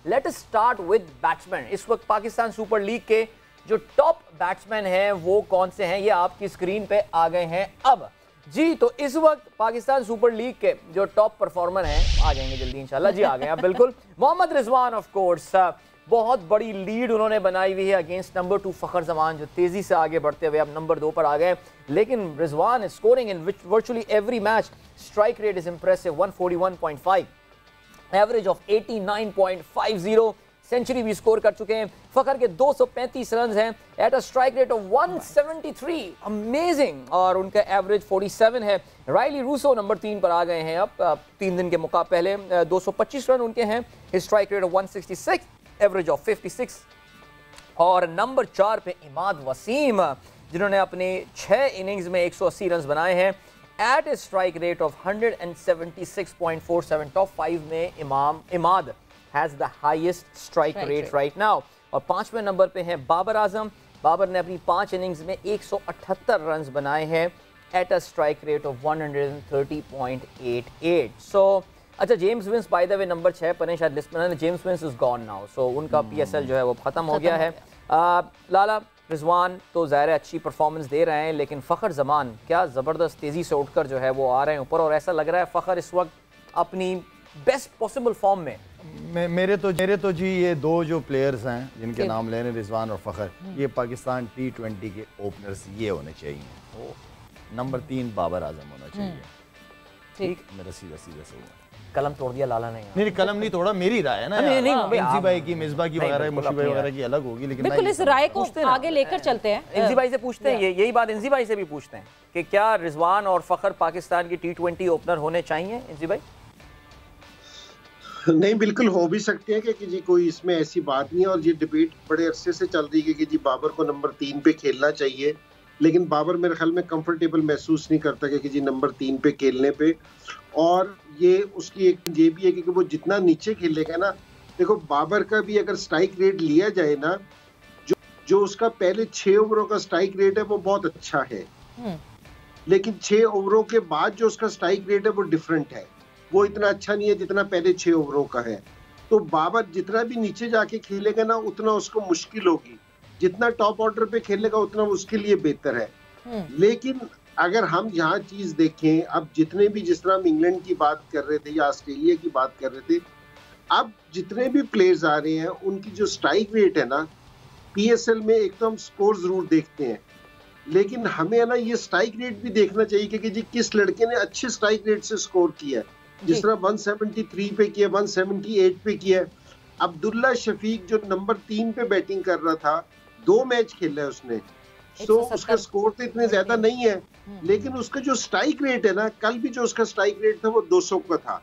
Let us start with batsman. इस वक्त Pakistan super league के जो टॉप बैट्समैन हैं वो कौन से हैं, ये आपकी स्क्रीन पे आ गए हैं अब जी। तो इस वक्त पाकिस्तान सुपर लीग के जो टॉप परफॉर्मर हैं, आ जाएंगे जल्दी इंशाल्लाह जी, आ गए आप बिल्कुल। मोहम्मद रिजवान ऑफ कोर्स, बहुत बड़ी लीड उन्होंने बनाई हुई है अगेंस्ट नंबर 2 फखर जमान, जो तेजी से आगे बढ़ते हुए अब नंबर 2 पर आ गए। लेकिन Rizwan is scoring in virtually every match, strike rate is impressive 141.5, average of 89.50, century भी स्कोर कर चुके हैं। फखर के 235 रन हैं at a strike rate of 173, amazing, और उनका एवरेज 47 है। राइली रूसो नंबर 3 पर आ गए हैं अब 3 दिन के मुकाबले, 225 रन उनके हैं, strike rate of 166, average of 56। और नंबर 4 पे इमाद वसीम, जिन्होंने अपने 6 इनिंग्स में 180 रन बनाए हैं at a strike rate of 176.47। Top 5 में Imad has the highest strike rate right now. और 5वें नंबर पे हैं बाबर आजम। बाबर ने अपनी 5 इनिंग्स में 178 रन बनाए हैं at a strike rate of 130.88। So अच्छा, James Vince by the way number 6 पर है, शायद लिस्ट में James Vince is gone now, so उनका पीएसएल जो है वो खत्म हो गया है। लाला रिजवान तो ज़ाहिर अच्छी परफॉर्मेंस दे रहे हैं, लेकिन फ़खर जमान क्या ज़बरदस्त तेज़ी से उठकर जो है वो आ रहे हैं ऊपर, और ऐसा लग रहा है फ़खर इस वक्त अपनी बेस्ट पॉसिबल फॉर्म में। मेरे तो जी ये 2 जो प्लेयर्स हैं जिनके नाम ले रहे हैं, रिजवान और फ़खर, ये पाकिस्तान T20 के ओपनर्स ये होने चाहिए। नंबर 3 बाबर आजम होना चाहिए। ठीक, मेरा सीधा से हुआ। कलम तोड़ दिया लाला ने। नहीं, कलम नहीं तोड़ा, मेरी राय है ना। नहीं, इंजी भाई की, मिसबा की वगैरह, मुशी भाई वगैरह की अलग होगी, लेकिन बिल्कुल इस राय को आगे लेकर चलते हैं। इंजी भाई से पूछते हैं, यही बात इंजी भाई से भी पूछते हैं कि क्या रिजवान और फखर पाकिस्तान की T20 ओपनर होने चाहिए। इंजी भाई नहीं, बिल्कुल हो भी सकते हैं कि जी कोई इसमें ऐसी बात नहीं है, और ये डिबेट बड़े अरसे से चल रही है कि जी बाबर को नंबर 3 पे खेलना चाहिए, लेकिन बाबर मेरे ख्याल में कंफर्टेबल महसूस नहीं करता कि जी नंबर 3 पे खेलने पे। और ये उसकी एक ये भी है कि वो जितना नीचे खेलेगा ना, देखो बाबर का भी अगर स्ट्राइक रेट लिया जाए ना, जो उसका पहले 6 ओवरों का स्ट्राइक रेट है वो बहुत अच्छा है, लेकिन 6 ओवरों के बाद जो उसका स्ट्राइक रेट है वो डिफरेंट है, वो इतना अच्छा नहीं है जितना पहले 6 ओवरों का है। तो बाबर जितना भी नीचे जाके खेलेगा ना, उतना उसको मुश्किल होगी, जितना टॉप ऑर्डर पे खेलेगा उतना उसके लिए बेहतर है। लेकिन अगर हम यहाँ चीज देखें, अब जितने भी, जिस तरह हम इंग्लैंड की बात कर रहे थे या ऑस्ट्रेलिया की बात कर रहे थे, अब जितने भी प्लेयर्स आ रहे हैं उनकी जो स्ट्राइक रेट है ना, पीएसएल में एक तो हम स्कोर जरूर देखते हैं, लेकिन हमें है ना ये स्ट्राइक रेट भी देखना चाहिए कि जी किस लड़के ने अच्छे स्ट्राइक रेट से स्कोर किया है। जिस तरह 173 पे किया, 178 पे किया। अब्दुल्ला शफीक जो नंबर 3 पे बैटिंग कर रहा था, 2 मैच खेला है उसने, तो उसका स्कोर तो इतने ज्यादा नहीं है, लेकिन उसका जो स्ट्राइक रेट है ना, कल भी जो उसका स्ट्राइक रेट था वो 200 का था,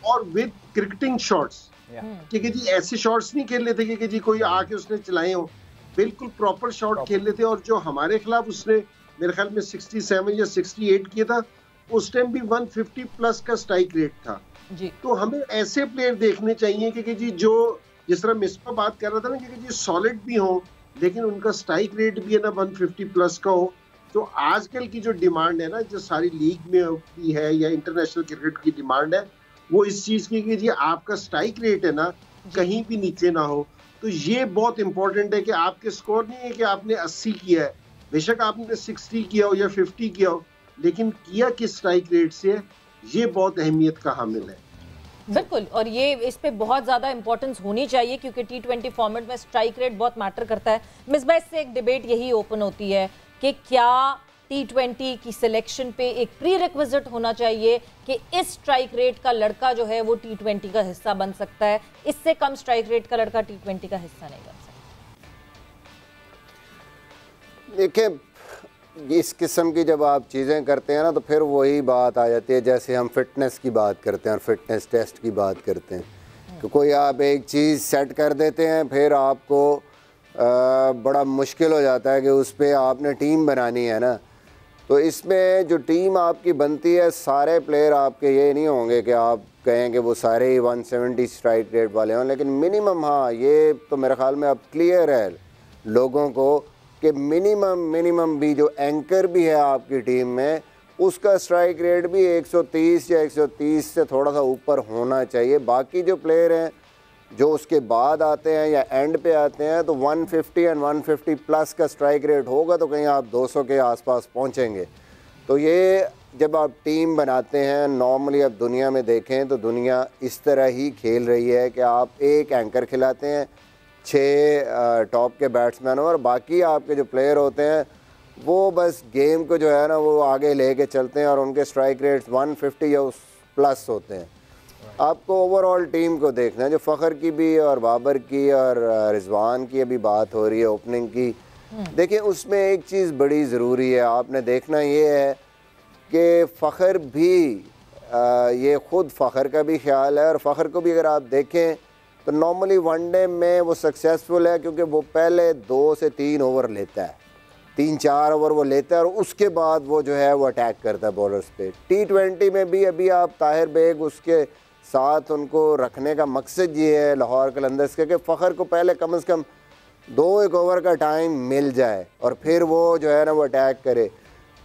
और विद क्रिकेटिंग शॉट्स, क्योंकि जी ऐसे शॉट्स नहीं खेल रहे थे कि जी कोई आके उसने चलाए हो, बिल्कुल प्रॉपर शॉट खेल रहे थे। और जो हमारे खिलाफ उसने मेरे ख्याल में 67 या 68 किया था, उस टाइम भी 150 प्लस का स्ट्राइक रेट था जी। तो हमें ऐसे प्लेयर देखने चाहिए कि जी जो, जिस तरह मिसबा बात कर रहा था ना, कि जी सॉलिड भी हो लेकिन उनका स्ट्राइक रेट भी है ना 150 प्लस का हो। तो आजकल की जो डिमांड है ना, जो सारी लीग में भी है या इंटरनेशनल क्रिकेट की डिमांड है, वो इस चीज की कि जी आपका स्ट्राइक रेट है ना कहीं भी नीचे ना हो। तो ये बहुत इंपॉर्टेंट है कि आपके स्कोर नहीं है कि आपने 80 किया है, बेशक आपने 60 किया हो या 50 किया हो, लेकिन किया किस स्ट्राइक रेट से है, ये बहुत अहमियत का हामिल है। बिल्कुल, और ये इस पे बहुत ज़्यादा इंपॉर्टेंस होनी चाहिए, क्योंकि T20 फॉर्मेट में स्ट्राइक रेट बहुत मैटर करता है। मिसबा, इससे एक डिबेट यही ओपन होती है कि क्या T20 की सिलेक्शन पे एक प्री रिक्विजिट होना चाहिए कि इस स्ट्राइक रेट का लड़का जो है वो T20 का हिस्सा बन सकता है, इससे कम स्ट्राइक रेट का लड़का T20 का हिस्सा नहीं बन सकता। देखिए, इस किस्म की जब आप चीज़ें करते हैं ना, तो फिर वही बात आ जाती है, जैसे हम फिटनेस की बात करते हैं और फिटनेस टेस्ट की बात करते हैं, कि कोई आप एक चीज़ सेट कर देते हैं, फिर आपको बड़ा मुश्किल हो जाता है कि उस पर आपने टीम बनानी है ना। तो इसमें जो टीम आपकी बनती है, सारे प्लेयर आपके ये नहीं होंगे कि आप कहें कि वो सारे ही 170 स्ट्राइक रेट वाले हों, लेकिन मिनिमम, हाँ ये तो मेरे ख्याल में अब क्लियर है लोगों को कि मिनिमम भी जो एंकर भी है आपकी टीम में, उसका स्ट्राइक रेट भी 130 या 130 से थोड़ा सा ऊपर होना चाहिए। बाकी जो प्लेयर हैं जो उसके बाद आते हैं या एंड पे आते हैं तो 150 एंड 150 प्लस का स्ट्राइक रेट होगा तो कहीं आप 200 के आसपास पहुंचेंगे। तो ये जब आप टीम बनाते हैं, नॉर्मली आप दुनिया में देखें तो दुनिया इस तरह ही खेल रही है कि आप एक एंकर खिलाते हैं 6 टॉप के बैट्समैन और बाकी आपके जो प्लेयर होते हैं वो बस गेम को जो है ना वो आगे लेके चलते हैं और उनके स्ट्राइक रेट्स 150 या उस प्लस होते हैं। आपको ओवरऑल टीम को देखना है, जो फ़खर की भी और बाबर की और रिजवान की अभी बात हो रही है ओपनिंग की। देखिए उसमें एक चीज़ बड़ी ज़रूरी है, आपने देखना ये है कि फ़खर भी ये ख़ुद फ़खर का भी ख्याल है और फ़खर को भी अगर आप देखें तो नॉर्मली वनडे में वो सक्सेसफुल है क्योंकि वो पहले 2 से 3 ओवर लेता है, 3-4 ओवर वो लेता है और उसके बाद वो जो है वो अटैक करता है बॉलर्स पे। T20 में भी अभी आप ताहिर बेग उसके साथ उनको रखने का मकसद ये है लाहौर कलंदर्स के कि फ़खर को पहले कम से कम 2-1 ओवर का टाइम मिल जाए और फिर वो जो है ना वो अटैक करे।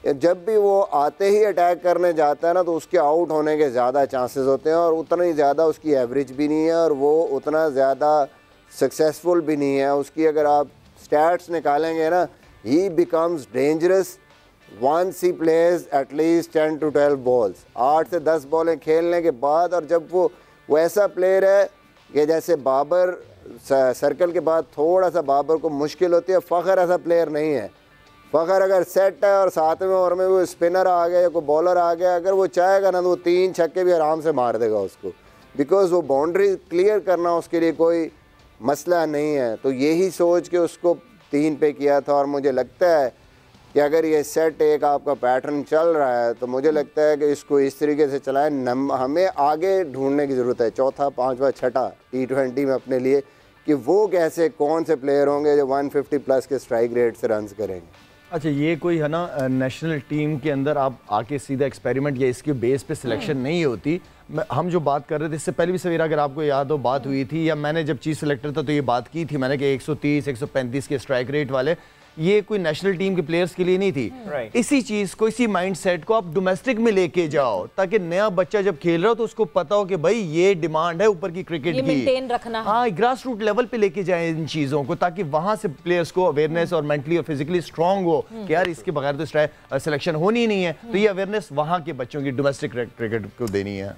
जब भी वो आते ही अटैक करने जाता है ना तो उसके आउट होने के ज़्यादा चांसेस होते हैं और उतना ही ज़्यादा उसकी एवरेज भी नहीं है और वो उतना ज़्यादा सक्सेसफुल भी नहीं है। उसकी अगर आप स्टैट्स निकालेंगे ना, he becomes dangerous once he plays at least 10 to 12 balls, 8 से 10 बॉलें खेलने के बाद। और जब वो ऐसा प्लेयर है कि जैसे बाबर सर्कल के बाद थोड़ा सा बाबर को मुश्किल होती है, फ़खर ऐसा प्लेयर नहीं है। फ़खर अगर सेट है और 7वें ओवर में वो स्पिनर आ गया या कोई बॉलर आ गया, अगर वो चाहेगा ना तो वो 3 छक्के भी आराम से मार देगा उसको, बिकॉज वो बाउंड्री क्लियर करना उसके लिए कोई मसला नहीं है। तो यही सोच के उसको 3 पे किया था और मुझे लगता है कि अगर ये सेट एक आपका पैटर्न चल रहा है तो मुझे लगता है कि इसको इस तरीके से चलाएं। हमें आगे ढूंढने की ज़रूरत है, 4था, 5वां, 6ठा T20 में अपने लिए कि वो कैसे कौन से प्लेयर होंगे जो 150 प्लस के स्ट्राइक रेट से रन्स करेंगे। अच्छा, ये कोई है ना नेशनल टीम के अंदर आप आके सीधा एक्सपेरिमेंट या इसके बेस पे सिलेक्शन नहीं होती। हम जो बात कर रहे थे इससे पहले भी सवेरा अगर आपको याद हो बात हुई थी या मैंने जब चीफ सिलेक्टर था तो ये बात की थी मैंने कि 130 135 के स्ट्राइक रेट वाले ये कोई नेशनल टीम के प्लेयर्स के लिए नहीं थी। इसी चीज को, इसी माइंडसेट को आप डोमेस्टिक में लेके जाओ ताकि नया बच्चा जब खेल रहा हो तो उसको पता हो कि भाई ये डिमांड है ऊपर की क्रिकेट की, मेंटेन रखना। हाँ, ग्रास रूट लेवल पे लेके जाए इन चीजों को ताकि वहां से प्लेयर्स को अवेयरनेस और मेंटली और फिजिकली स्ट्रांग हो कि यार इसके बगैर तो सिलेक्शन होनी ही नहीं है। तो ये अवेयरनेस वहां के बच्चों की डोमेस्टिक क्रिकेट को देनी है।